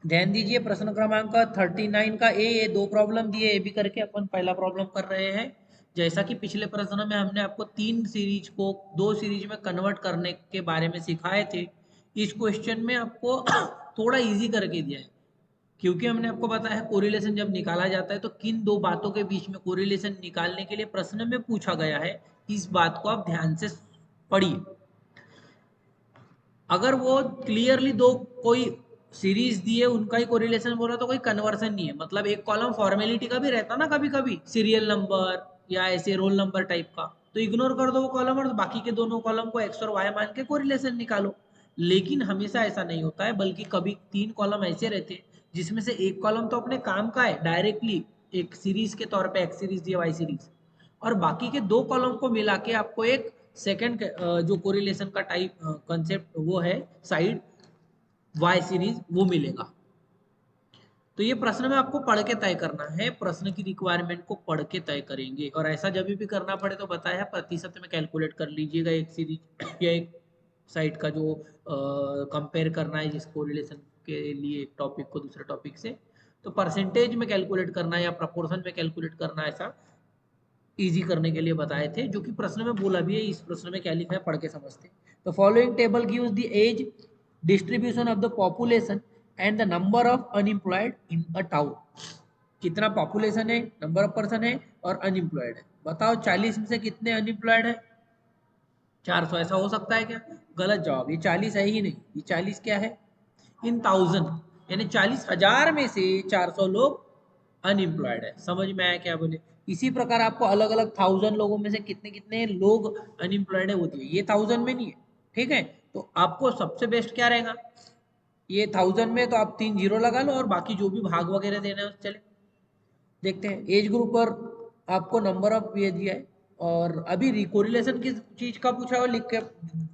ध्यान दीजिए प्रश्न क्रमांक 39 का ए दो प्रॉब्लम दिए, ए भी करके अपन पहला प्रॉब्लम कर रहे हैं। जैसा कि पिछले प्रश्न में हमने आपको तीन सीरीज को दो सीरीज में कन्वर्ट करने के बारे में सिखाए थे, इस क्वेश्चन में आपको थोड़ा इजी करके दिया है, क्योंकि हमने आपको बताया है कोरिलेशन जब निकाला जाता है तो किन दो बातों के बीच में कोरिलेशन निकालने के लिए प्रश्न में पूछा गया है। इस बात को आप ध्यान से पढ़िए। अगर वो क्लियरली दो कोई सीरीज दिए उनका ही कोरिलेशन बोला तो कोई कन्वर्सन नहीं है, मतलब एक कॉलम फॉर्मेलिटी का भी रहता ना कभी कभी, सीरियल नंबर या ऐसे रोल नंबर टाइप का, तो इग्नोर कर दो वो कॉलम और बाकी के दोनों कॉलम को एक्स और वाई मान के कोरिलेशन निकालो। लेकिन हमेशा ऐसा नहीं होता है, बल्कि कभी तीन कॉलम ऐसे रहते हैं जिसमें से एक कॉलम तो अपने काम का है डायरेक्टली एक सीरीज के तौर पे, एक्स सीरीज या वाई सीरीज, और बाकी के दो कॉलम को मिला के आपको एक सेकंड जो कोरिलेशन का टाइप कंसेप्ट वो है साइड वाई सीरीज, वो मिलेगा। तो ये प्रश्न में आपको पढ़ के तय करना है, प्रश्न की रिक्वायरमेंट को पढ़ के तय करेंगे, और ऐसा जब भी करना पड़े तो बताया प्रतिशत में कैलकुलेट कर लीजिएगा एक सीरीज या एक साइड का जो कंपेयर करना है जिस कोरिलेशन के लिए एक टॉपिक को दूसरे टॉपिक से, तो परसेंटेज में कैलकुलेट करना है या प्रपोर्शन में कैलकुलेट करना है, ऐसा इजी करने के लिए बताए थे, जो कि प्रश्न में बोला भी है। इस प्रश्न में क्या लिखा है पढ़ के समझते हैं। तो following table gives the age distribution of the population and the number of unemployed in a town. कितना पॉपुलेशन है, नंबर ऑफ पर्सन है और अनएम्प्लॉयड है। बताओ 40 में से कितने अनएम्प्लॉयड है? 400। ऐसा हो सकता है क्या? गलत जवाब, ये 40 है ही नहीं, ये 40 क्या है? इन थाउजेंड, यानी 40,000 में से 400 लोग अनएम्प्लॉयड है। समझ में आया क्या बोले? इसी प्रकार आपको अलग अलग थाउजेंड लोगों में से कितने कितने लोग अनएम्प्लॉयड है वो दिए, ये थाउजेंड में नहीं है। ठीक है, तो आपको सबसे बेस्ट क्या रहेगा, ये थाउजेंड में तो आप 3 जीरो लगा लो और बाकी जो भी भाग वगैरह देना है चले। देखते हैं एज ग्रुप पर आपको नंबर ऑफ ये दिया है, और अभी कोरिलेशन किस चीज का पूछा है लिख के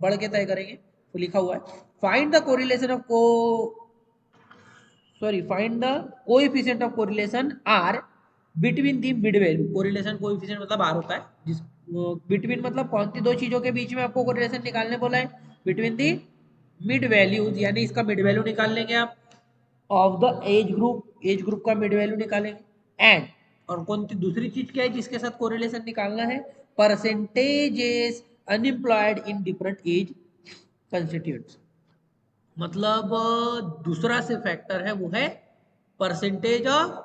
बढ़ के तय करेंगे। तो लिखा हुआ है फाइंड द कोरिलेशन ऑफ को sorry find the coefficient of correlation R between the mid value. Correlation coefficient मतलब आर होता है, जिस बिटवीन मतलब कौन सी दो चीजों के बीच में आपको कोरिलेशन निकालने बोला है, बिटवीन दी मिड वैल्यूज, यानी इसका मिड वैल्यू निकाल लेंगे आप of the age group, age group का मिड वैल्यू निकालेंगे एंड, और कौन सी दूसरी चीज क्या है जिसके साथ कोरिलेशन निकालना है, percentages unemployed in different age constituents. मतलब दूसरा से फैक्टर है वो है परसेंटेज ऑफ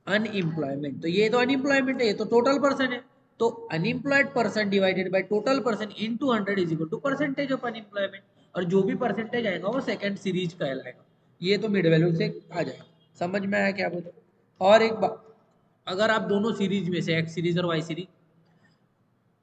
अनएम्प्लॉयमेंट। तो ये तो अनएम्प्लॉयमेंट है, ये तो टोटल पर्सन है, तो unemployed person divided by total person into 100 is equal to percentage of unemployment, और जो भी परसेंटेज आएगा वो सेकंड सीरीज कहलाएगा। ये तो मिड वैल्यू से आ जाएगा। समझ में आया क्या बोले? और एक बात, अगर आप दोनों सीरीज में से एक्स सीरीज और वाई सीरीज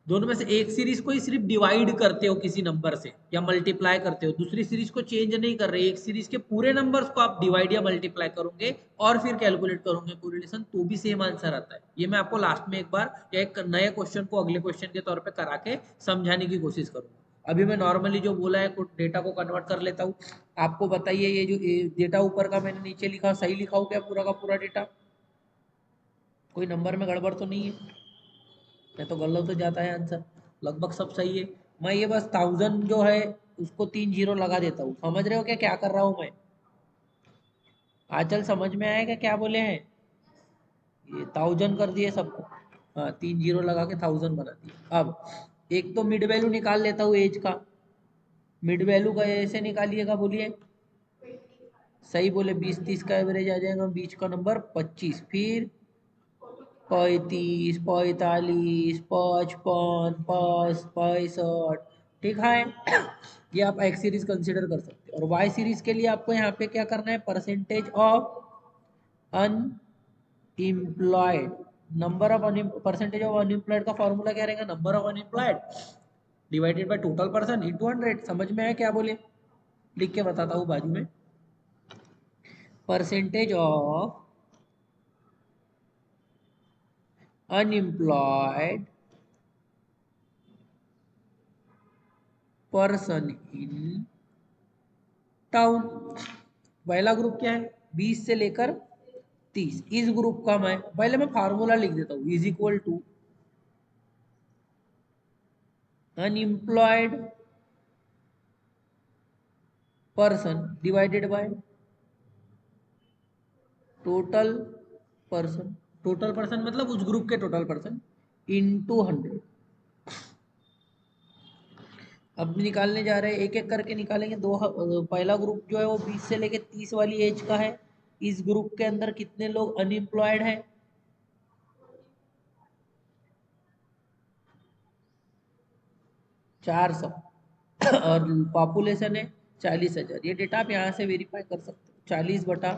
दोनों में से एक सीरीज को ही सिर्फ डिवाइड करते हो किसी नंबर से या मल्टीप्लाई करते हो, दूसरी सीरीज को चेंज नहीं कर रहे, एक सीरीज के पूरे नंबर्स को आप डिवाइड या मल्टीप्लाई करोगे और फिर कैलकुलेट करोगे कोरिलेशन, तो भी सेम आंसर आता है। ये मैं आपको लास्ट में एक बार या एक नए क्वेश्चन को अगले क्वेश्चन के तौर पे करा के समझाने की कोशिश करूंगा। अभी मैं नॉर्मली जो बोला है डेटा को कन्वर्ट कर लेता हूँ। आपको बताइए ये जो डेटा ऊपर का मैंने नीचे लिखा सही लिखा हो क्या पूरा का पूरा डेटा? कोई नंबर में गड़बड़ तो नहीं है? मैं तो गलत हो जाता है आंसर, लगभग सब सही है। मैं ये बस थाउजेंड जो है उसको 3 जीरो लगा देता हूँ। समझ रहे हो क्या क्या कर रहा हूँ मैं? आंचल समझ में आएगा क्या बोले हैं? ये थाउजेंड कर दिए सबको, हाँ 3 जीरो लगा के थाउजेंड बना दिया। अब एक तो मिड वैल्यू निकाल लेता हूँ एज का। मिड वैल्यू का ऐसे निकालिएगा बोलिए, सही बोले 20-30 का एवरेज आ जाएगा, बीच का नंबर 25, फिर 35, 45, 55, 65। ठीक है, ये आप एक्स सीरीज कंसिडर कर सकते हैं। और वाई सीरीज के लिए आपको यहाँ पे क्या करना है, percentage of unemployed, number of percentage of unemployed का फॉर्मूला क्या रहेगा, number of unemployed divided by total person into 100। समझ में आया क्या बोले? लिख के बताता हूँ बाजू में, percentage of unemployed person in town. पहला ग्रुप क्या है, 20 से लेकर 30। इस ग्रुप का मैं पहले मैं फार्मूला लिख देता हूँ, is equal to unemployed person divided by total person, total person मतलब उस ग्रुप के टोटल पर्सन इंटू 100। अब निकालने जा रहे हैं, एक एक करके निकालेंगे। पहला ग्रुप जो है वो 20 से लेके 30 वाली एज का है। इस ग्रुप के अंदर कितने लोग अनएम्प्लॉयड है? 400 और पॉपुलेशन है 40,000। ये डेटा आप यहाँ से वेरीफाई कर सकते हो। 40 बटा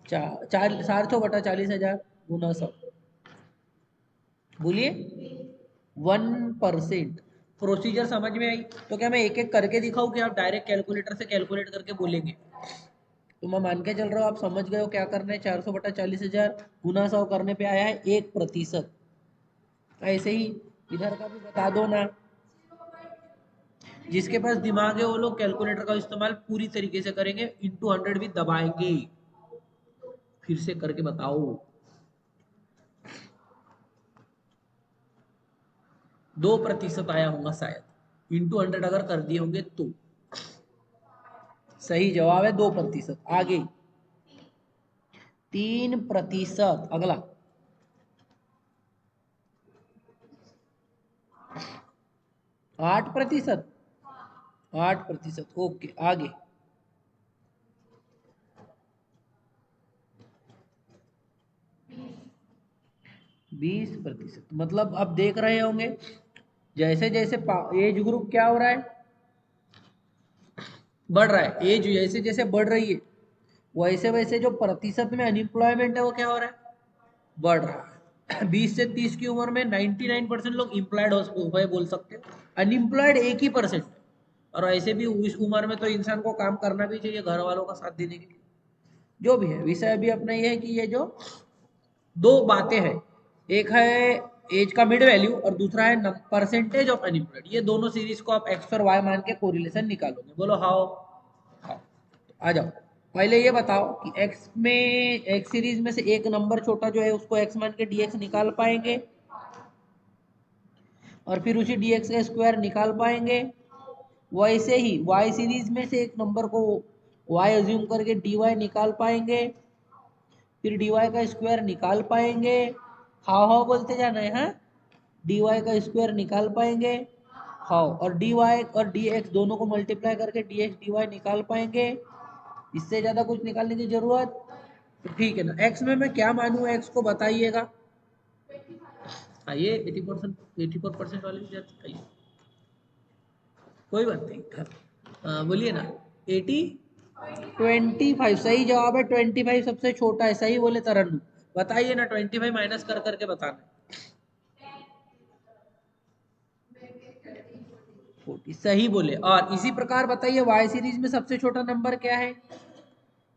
400 बटा 40,000 गुना 100, बोलिए 1%। प्रोसीजर समझ में आई? तो क्या मैं एक एक करके दिखाऊं कि आप डायरेक्ट कैलकुलेटर से कैलकुलेट करके बोलेंगे? तो मैं मान के चल रहा हूँ आप समझ गए हो क्या करना है। 400 बटा 40,000 गुना 100 करने पे आया है 1%। ऐसे ही इधर का भी बता दो ना। जिसके पास दिमाग है वो लोग कैलकुलेटर का इस्तेमाल पूरी तरीके से करेंगे, इंटू 100 भी दबाएंगे। फिर से करके बताओ। 2% आया होगा शायद, इंटू 100 अगर कर दिए होंगे तो। सही जवाब है 2%। आगे 3%। अगला 8%। 8%। ओके आगे 20%। मतलब अब देख रहे होंगे जैसे जैसे एज ग्रुप क्या हो रहा है, बढ़ रहा है। एज जैसे जैसे बढ़ रही है वैसे वैसे जो प्रतिशत में अनएम्प्लॉयमेंट है वो क्या हो रहा है, बढ़ रहा है। 20 से 30 की उम्र में 99% लोग एम्प्लॉयड हुए बोल सकते हो, अनएम्प्लॉयड 1% है। और ऐसे भी उस उम्र में तो इंसान को काम करना भी चाहिए घर वालों का साथ देने के लिए। जो भी है विषय अभी अपना ये है कि ये जो दो बातें हैं, एक है एज का मिड वैल्यू और दूसरा है परसेंटेज ऑफ अनएम्प्लॉयड। ये दोनों सीरीज को आप एक्स और वाई मान के कोरिलेशन निकालोगे। बोलो हाउ? हाउ? आ जाओ। पहले ये बताओ कि एक्स में, एक्स सीरीज में से एक नंबर छोटा जो है उसको एक्स मान के डीएक्स निकाल पाएंगे और फिर उसी डीएक्स का स्क्वायर निकाल पाएंगे। वैसे ही वाई सीरीज में से एक नंबर को वाई अज्यूम करके डीवाई निकाल पाएंगे, फिर डीवाई का स्क्वायर निकाल पाएंगे। हाउ हाउ बोलते जाना है। हाँ, डीवाई का स्क्वायर निकाल पाएंगे। हाउ? और डीवाई और डीएक्स दोनों को मल्टीप्लाई करके डीएक्स डीवाई निकाल पाएंगे। इससे ज्यादा कुछ निकालने की जरूरत? तो ठीक है ना। एक्स में मैं क्या मानूं, एक्स को बताइएगा। हाँ, ये 80%, 84% वाले भी चाहिए, कोई बात नहीं। बोलिए ना। 80, 25 सही जवाब है। 25 सबसे छोटा है, सही बोले तरन्नुम। बताइए ना, 25 माइनस कर करके बताना। 40 सही बोले। और इसी प्रकार बताइए वाई सीरीज में सबसे छोटा नंबर क्या है?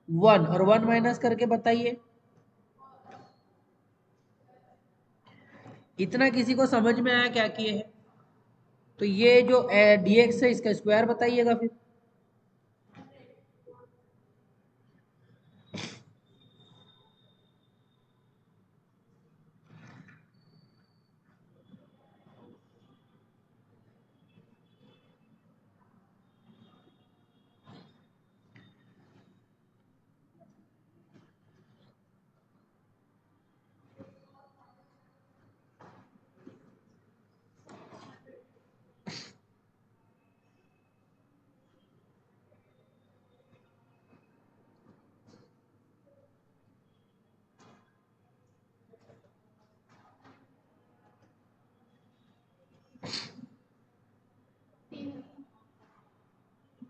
1, और 1 माइनस करके बताइए। इतना किसी को समझ में आया क्या किए है? तो ये जो dx है इसका स्क्वायर बताइएगा फिर।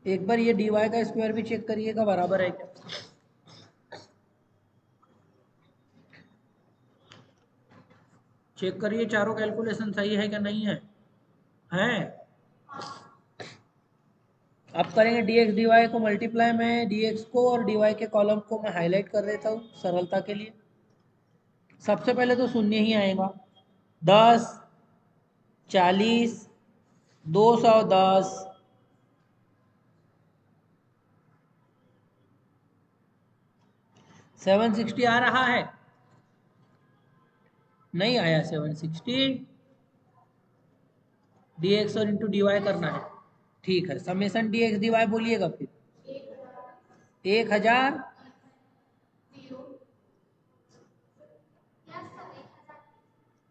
एक बार ये dy का स्क्वायर भी चेक करिएगा बराबर है क्या। चेक करिए चारों कैलकुलेशन सही है क्या नहीं है। हैं? अब करेंगे dx dy को मल्टीप्लाई में dx को और dy के कॉलम को मैं हाईलाइट कर देता हूँ सरलता के लिए। सबसे पहले तो शून्य ही आएगा। 10, 40, 210, 760 आ रहा है? नहीं आया 760। dx और इंटू dy करना है। ठीक है, समेसन dx dy बोलिएगा फिर। 1000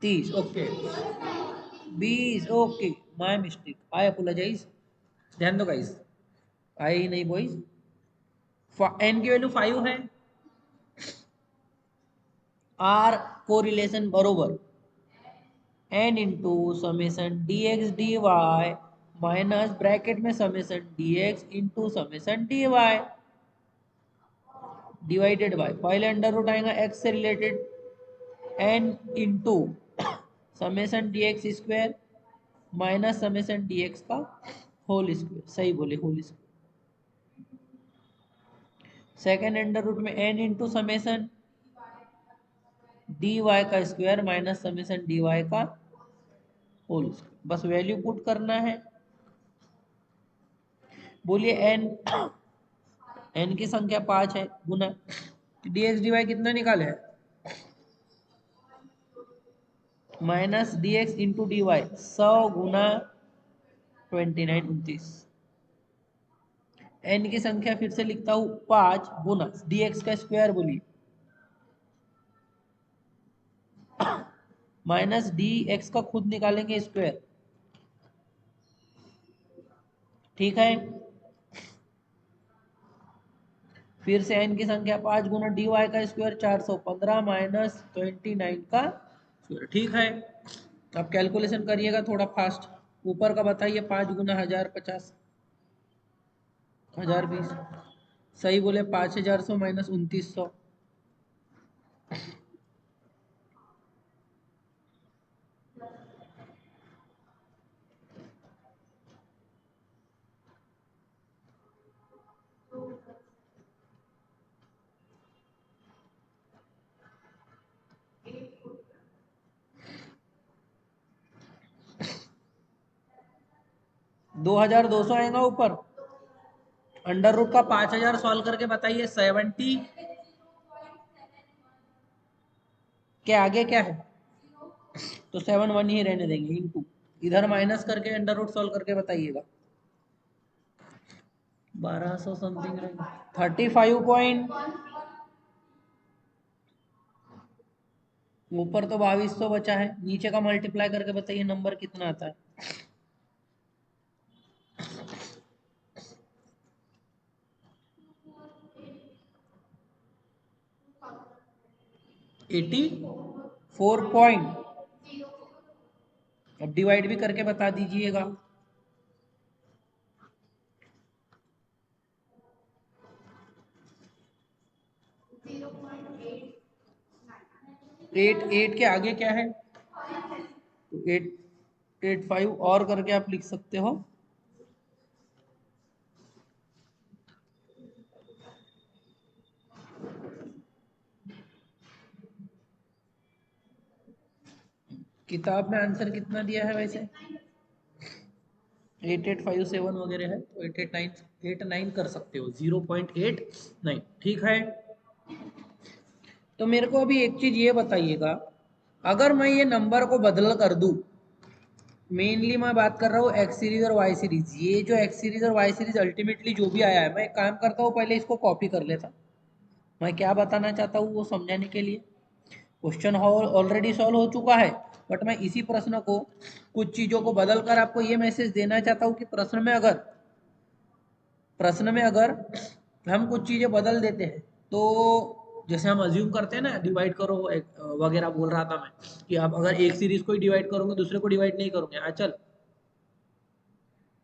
30, okay 20, okay my mistake, I apologise. ध्यान दो गाइस, आई नहीं बॉयज, एन की वैल्यू 5 है, आर को रिलेशन बरोबर N into summation D x D Y minus bracket में summation D x into summation D Y divided by, पहले अंडर रूट आएगा एक्स से related N into summation D X square minus summation D x का whole square, सही बोले whole square. Second under root में N into summation D Y का square minus summation D Y का whole square, बस value put करना है। बोलिए एन, एन की संख्या 5 है, गुना डी एक्स डी वाई कितना निकाले है, minus d x into d y 100 गुना 29 29। एन की संख्या फिर से लिखता हूं 5 गुना डी एक्स का स्क्वायर बोलिए माइनस डी एक्स का खुद निकालेंगे स्क्वायर, ठीक है। फिर से एन की संख्या 5 गुना डी वाई का स्क्वायर 415 माइनस 29 का स्क्वायर, ठीक है। अब कैलकुलेशन करिएगा थोड़ा फास्ट, ऊपर का बताइए 5 गुना 1050 1020, सही बोले 5100 माइनस 2900, दो 2200 आएगा ऊपर, अंडर रूट का 5000 सॉल्व करके बताइए 70 के आगे क्या है, तो 7 1 ही रहने देंगे इनटू, इधर माइनस करके अंडर रूट सॉल्व करके बताइएगा 1200 समथिंग रहेगा 35 पॉइंट, ऊपर तो 2200 बचा है, नीचे का मल्टीप्लाई करके बताइए नंबर कितना आता है, 84 पॉइंट। अब डिवाइड भी करके बता दीजिएगा, एट एट के आगे क्या है, तो 885 और करके आप लिख सकते हो, किताब में आंसर कितना दिया है वैसे 8857 वगैरह है, तो 889 कर सकते हो, 0.89, ठीक है। तो मेरे को अभी एक चीज ये बताइएगा, अगर मैं ये नंबर को बदल कर दूं, मेनली मैं बात कर रहा हूँ एक्स सीरीज और वाई सीरीज, ये जो एक्स सीरीज और वाई सीरीज अल्टीमेटली जो भी आया है, मैं एक काम करता हूँ पहले इसको कॉपी कर लेता, मैं क्या बताना चाहता हूँ वो समझाने के लिए। क्वेश्चन ऑलरेडी सॉल्व हो चुका है, बट मैं इसी प्रश्न को कुछ चीजों को बदल कर आपको ये मैसेज देना चाहता हूँ कि प्रश्न में अगर हम कुछ चीजें बदल देते हैं, तो जैसे हम अज्यूम करते हैं ना, डिवाइड करो वगैरह बोल रहा था मैं, कि आप अगर एक सीरीज को ही डिवाइड करोगे दूसरे को डिवाइड नहीं करोगे,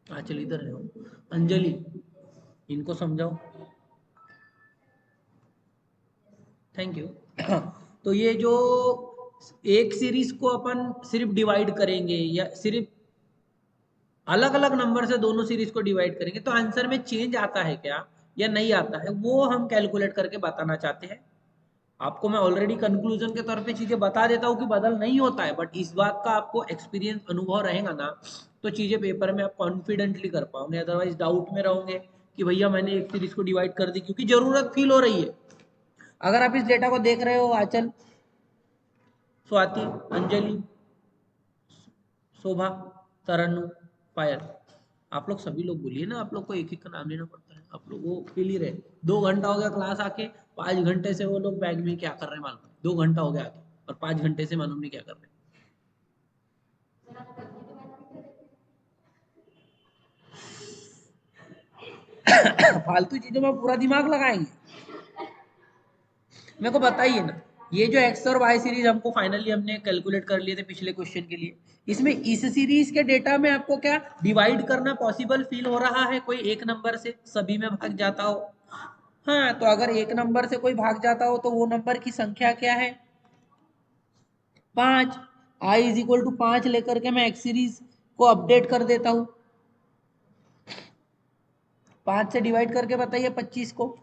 आचल इधर है, अंजलि इनको समझाओ, थैंक यू। तो ये जो एक सीरीज को अपन सिर्फ डिवाइड करेंगे या सिर्फ अलग अलग नंबर से दोनों सीरीज को डिवाइड करेंगे, तो आंसर में चेंज आता है क्या या नहीं आता है, वो हम कैलकुलेट करके बताना चाहते हैं। आपको मैं ऑलरेडी कंक्लूजन के तौर पे चीजें बता देता हूँ कि बदल नहीं होता है, बट इस बात का आपको एक्सपीरियंस अनुभव रहेगा ना, तो चीजें पेपर में आप कॉन्फिडेंटली कर पाओगे, अदरवाइज डाउट में रहोगे कि भैया मैंने एक सीरीज को डिवाइड कर दी क्योंकि जरूरत फील हो रही है। अगर आप इस डेटा को देख रहे हो, आंचल, स्वाति, अंजलि, शोभा, तरन्नु, पायल, आप लोग सभी लोग बोलिए ना, आप लोग को एक एक का नाम लेना पड़ता है, आप लोग वो फील ही रहे, 2 घंटा हो गया क्लास आके, 5 घंटे से वो लोग बैग में क्या कर रहे हैं मालूम, 2 घंटा हो गया आके और 5 घंटे से मालूम नहीं क्या कर रहे हैं। फालतू चीजों में पूरा दिमाग लगाएंगे। मेरे को बताइए ना, ये जो एक्स और वाई सीरीज हमको फाइनली हमने कैलकुलेट कर लिए थे पिछले क्वेश्चन के लिए, इसमें इस सीरीज के डेटा में आपको क्या डिवाइड करना पॉसिबल फील हो रहा है? कोई एक नंबर से सभी में भाग जाता हो? हाँ, तो अगर एक नंबर से कोई भाग जाता हो तो वो नंबर की संख्या क्या है? 5। आई इज इक्वल टू 5 लेकर के मैं एक्स सीरीज को अपडेट कर देता हूं। 5 से डिवाइड करके बताइए 25 को।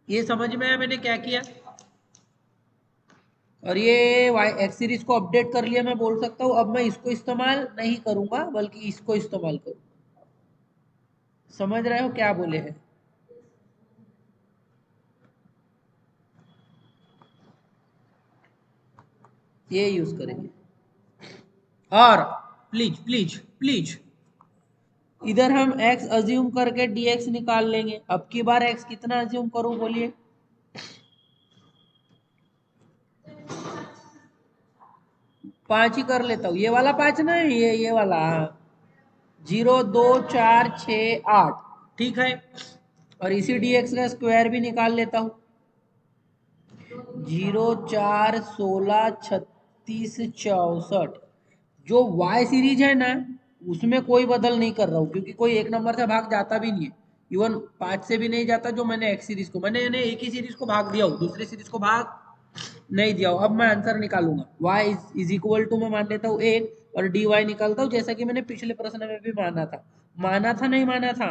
ये समझ में आया मैंने क्या किया? और ये वाई एक्स सीरीज को अपडेट कर लिया, मैं बोल सकता हूँ अब मैं इसको इस्तेमाल नहीं करूंगा बल्कि इसको इस्तेमाल करूंगा। समझ रहे हो क्या बोले हैं? ये यूज करेंगे। और प्लीज प्लीज प्लीज इधर हम x अज्यूम करके dx निकाल लेंगे। अब की बार x कितना अज्यूम करूं बोलिए? 5 ही कर लेता हूँ। ये वाला 5 ना, ये वाला 0 2 4 6 8 ठीक है। और इसी dx का स्क्वायर भी निकाल लेता हूँ। 0 4 16 36 64। जो y सीरीज है ना, उसमें कोई बदल नहीं कर रहा हूँ क्योंकि कोई एक नंबर से भाग जाता भी नहीं है। इवन 5 से भी नहीं जाता। जो मैंने एक्स सीरीज को मैंने एक ही सीरीज को भाग दिया हूँ, दूसरी सीरीज को भाग नहीं दिया हूँ। अब मैं आंसर निकालूंगा। y इज इक्वल टू मैं मान लेता हूँ 1 और dy निकालता हूँ जैसा कि मैंने पिछले प्रश्न में भी माना था नहीं माना था?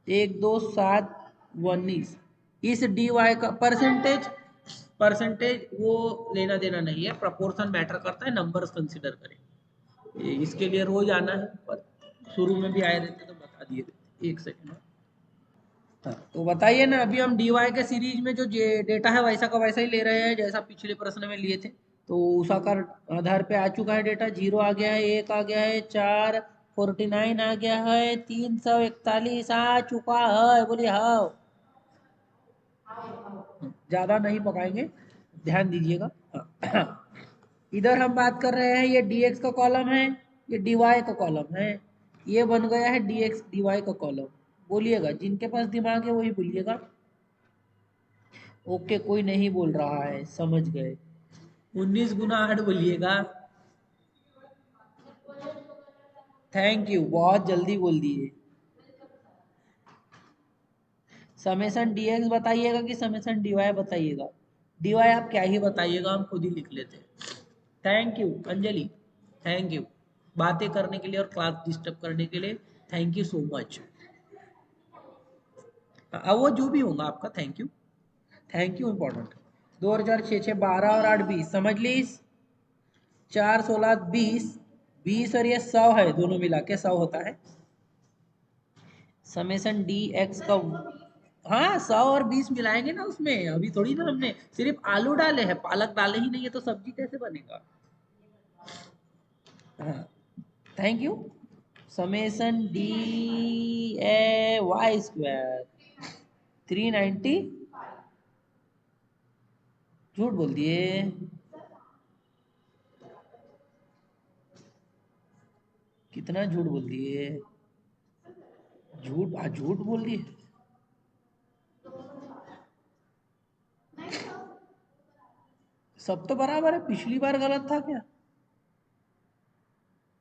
1 2 7 19। इस dy का परसेंटेज परसेंटेज वो लेना देना नहीं है, प्रपोर्शन मैटर करता है, नंबर्स कंसीडर करें। इसके लिए रोज आना है, पर शुरू में भी आए रहते तो बता दिए रहते। एक सेकंड। हाँ, तो बताइए ना, अभी हम dy के सीरीज में जो डेटा है वैसा का वैसा ही ले रहे हैं जैसा पिछले प्रश्न में लिए थे। तो उषा का आधार पे आ चुका है डेटा। 0 आ गया है, 1 आ गया है, 4 49 आ गया है, 341 आ चुका है। बोलिए हाँ। ज्यादा नहीं पकाएंगे, ध्यान दीजिएगा। हाँ। इधर हम बात कर रहे हैं, ये dx का कॉलम है, ये dy का कॉलम है। ये बन गया है dx dy का कॉलम। बोलिएगा, जिनके पास दिमाग है वही बोलिएगा। ओके, कोई नहीं बोल रहा है, समझ गए। 19 गुना 8 बोलिएगा। थैंक यू, बहुत जल्दी बोल दिए। समेसन dx बताइएगा कि समेसन dy बताइएगा? dy आप क्या ही बताइएगा, हम खुद ही लिख लेते हैं। Thank you Anjali, thank you बातें करने के लिए और क्लास डिस्टर्ब करने के लिए। Thank you so much. वो जो भी होगा आपका, thank you. Thank you important. 2006 6 12 और 8 20 समझ लीस। 4 16 20 20 और ये 100 है, दोनों मिला के 100 होता है। समेसन डी एक्स का, हाँ 100 और 20 मिलाएंगे ना उसमें। अभी थोड़ी ना हमने सिर्फ आलू डाले हैं, पालक डाले ही नहीं है, तो सब्जी कैसे बनेगा? हाँ, thank you. Summation d a y square 390। झूठ बोल दिए। कितना झूठ बोल दिए? झूठ बोल दिए। सब तो बराबर है, पिछली बार गलत था क्या?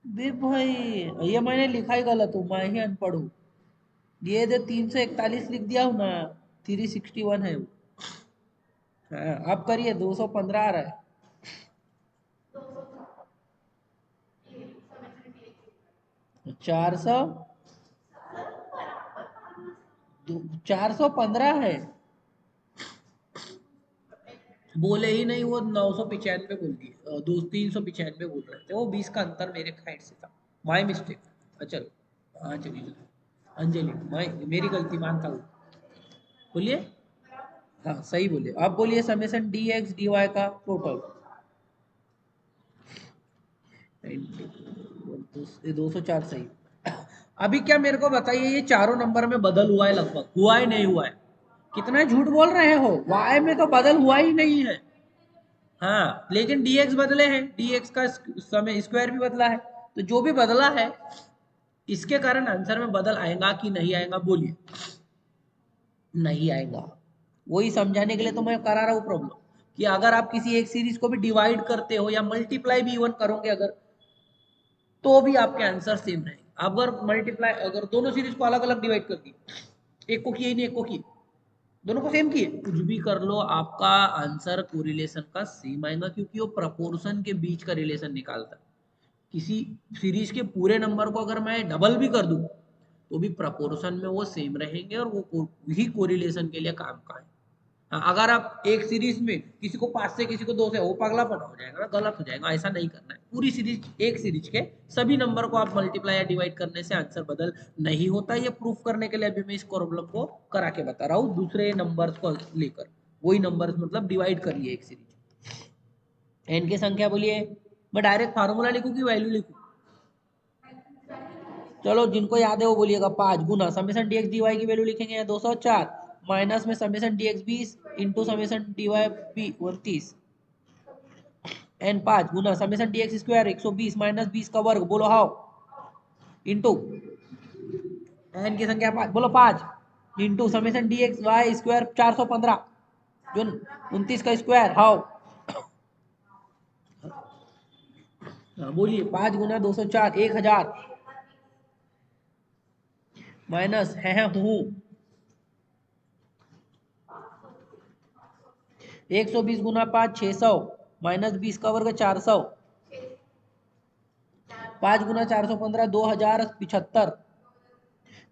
बे भाई, ये मैंने लिखा ही गलत हूँ, मैं ही अनपढ़ हूँ। ये जो 341 लिख दिया हूँ ना, 361 है वो। हाँ, अब करिए, 215 आ रहा है। 400, 415 है। बोले ही नहीं, वो 995 बोल दिए। 395 बोल रहे थे वो, 20 का अंतर मेरे साइड से था। My mistake. चलो, हाँ चलिए। अंजलि, मैं मेरी गलती मानता हूँ। बोलिए। हाँ सही बोलिए। अब बोलिए summation D x D Y का टोटल। 204 सही। अभी क्या मेरे को बताइए, ये चारों नंबर में बदल हुआ है? लगभग हुआ है नहीं हुआ है? कितना झूठ बोल रहे हो, वाई में तो बदल हुआ ही नहीं है। हाँ, लेकिन dx बदले हैं, dx का समय स्क्वायर भी बदला है, तो जो भी बदला है इसके कारण आंसर में बदल आएगा कि नहीं आएगा, बोलिए। नहीं आएगा। वही समझाने के लिए तो मैं करा रहा हूँ प्रॉब्लम, कि अगर आप किसी एक सीरीज को भी डिवाइड करते हो या मल्टीप्लाई भी इवन करोगे अगर, तो भी आपके आंसर सेम रहेंगे। अगर मल्टीप्लाई, अगर दोनों सीरीज को अलग अलग डिवाइड कर दी, एक को किए ही नहीं एक को किए, दोनों को सेम किए, कुछ भी कर लो आपका आंसर कोरिलेशन का सेम आएगा, क्योंकि वो प्रपोर्शन के बीच का रिलेशन निकालता है। किसी सीरीज के पूरे नंबर को अगर मैं डबल भी कर दूं तो भी प्रपोर्शन में वो सेम रहेंगे और वो ही कोरिलेशन के लिए काम का है। हाँ, अगर आप एक सीरीज में किसी को 5 से किसी को 2 से, वो पगलापन हो जाएगा ना, गलत हो जाएगा, ऐसा नहीं करना है। पूरी सीरीज, एक सीरीज के सभी नंबर को आप मल्टीप्लाई या डिवाइड करने से आंसर बदल नहीं होता। ये प्रूफ करने के लिए अभी मैं इस प्रॉब्लम को करा के बता रहा हूँ, दूसरे नंबर्स को लेकर, वही नंबर्स मतलब डिवाइड कर लिए एक सीरीज। एन की संख्या बोलिए, मैं डायरेक्ट फार्मूला लिखूं कि वैल्यू लिखूं? चलो जिनको याद है वो बोलिएगा। 5 गुना summation D x D Y की वैल्यू लिखेंगे 204, माइनस में summation D X 20 into summation D Y 29, N 5 गुना summation D X square 120 minus 20 का वर्ग, बोलो हाउ, इंटू एन की संख्या 5, बोलो 5 into summation D x y square 415 जो 29 का स्क्वायर, हाउ। बोलिए 5 गुना 204 1000 माइनस है हूँ 120 गुना 5 600 माइनस 20 का वर्ग 400, 5 गुना 415 2075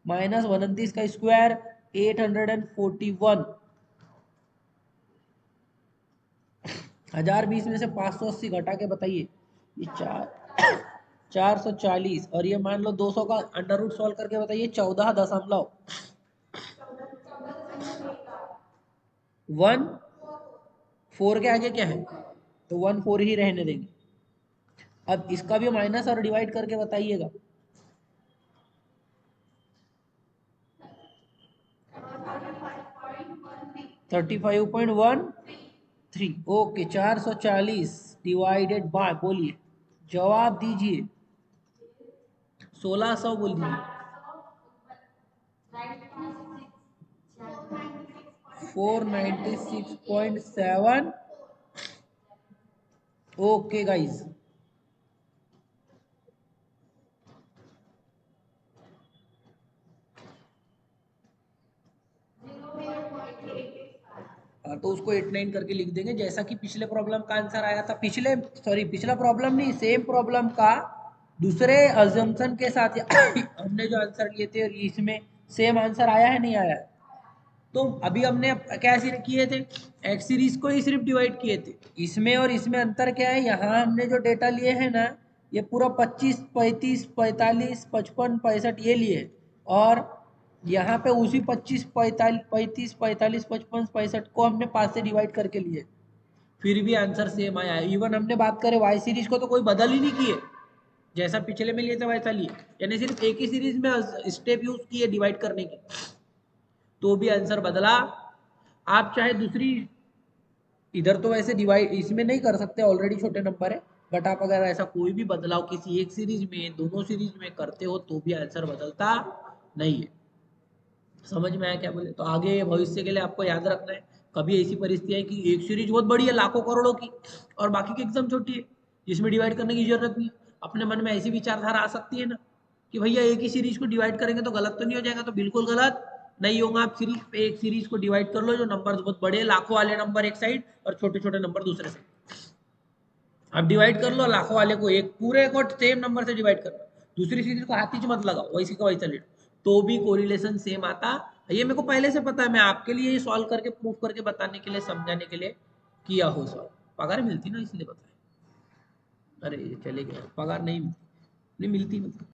माइनस 29 का स्क्वायर 841, 1020 में से 580 घटा के बताइए, ये 440, और ये मान लो 200 का अंडर रूट सॉल्व करके बताइए 14.4 के आगे क्या है, तो 14 ही रहने देंगे। अब इसका भी माइनस और डिवाइड करके बताइएगा। 35.13, ओके। 440 डिवाइडेड बाय, बोलिए जवाब दीजिए। 1600 बोल दीजिए। 496.7, ओके गाइज। तो उसको 89 करके लिख देंगे, जैसा कि पिछले प्रॉब्लम का आंसर आया था। पिछला प्रॉब्लम नहीं, सेम प्रॉब्लम का दूसरे अजम्पशन के साथ हमने जो आंसर लिए थे, इसमें सेम आंसर आया है नहीं आया है? तो अभी हमने क्या किए थे, एक्स सीरीज को ही सिर्फ डिवाइड किए थे। इसमें और इसमें अंतर क्या है, यहाँ हमने जो डेटा लिए हैं ना, ये पूरा 25 35 45 55 65 ये लिए, और यहाँ पे उसी 25 45 35 45 55 65 को हमने 5 से डिवाइड करके लिए, फिर भी आंसर सेम आया है। इवन हमने बात करें वाई सीरीज को, तो कोई बदल ही नहीं किए, जैसा पिछले में लिए थे वैसा लिए, यानी सिर्फ एक ही सीरीज में स्टेप यूज किए डिवाइड करने की, तो भी आंसर बदला। आप चाहे दूसरी, इधर तो वैसे डिवाइड इसमें नहीं कर सकते, ऑलरेडी छोटे नंबर है, बट आप अगर ऐसा कोई भी बदलाव किसी एक सीरीज में, दोनों सीरीज में करते हो, तो भी आंसर बदलता नहीं है। समझ में आया क्या बोले? तो आगे भविष्य के लिए आपको याद रखना है, कभी ऐसी परिस्थिति है कि एक सीरीज बहुत बड़ी है लाखों करोड़ों की, और बाकी की एकदम छोटी है जिसमें डिवाइड करने की जरूरत नहीं है, अपने मन में ऐसी विचारधारा आ सकती है ना कि भैया एक ही सीरीज को डिवाइड करेंगे तो गलत तो नहीं हो जाएगा, तो बिल्कुल गलत नहीं होगा। आप सिर्फ एक सीरीज को डिवाइड कर लो जो नंबर बहुत बड़े, लाखों वाले नंबर एक साइड और छोटे छोटे नंबर दूसरे साइड, आप डिवाइड कर लो लाखों वाले को, एक पूरे को सेम नंबर से डिवाइड कर लो, दूसरी सीरीज को हाथ ही मत लगाओ, वैसी का वैसा ले, तो भी कोरिलेशन सेम आता। ये मेरे को पहले से पता है, मैं आपके लिए ये सॉल्व करके प्रूफ करके बताने के लिए, समझाने के लिए किया हो सॉल्व। पगार मिलती ना इसलिए बताया, अरे चले गए, पगार नहीं मिलती, नहीं मिलती मतलब।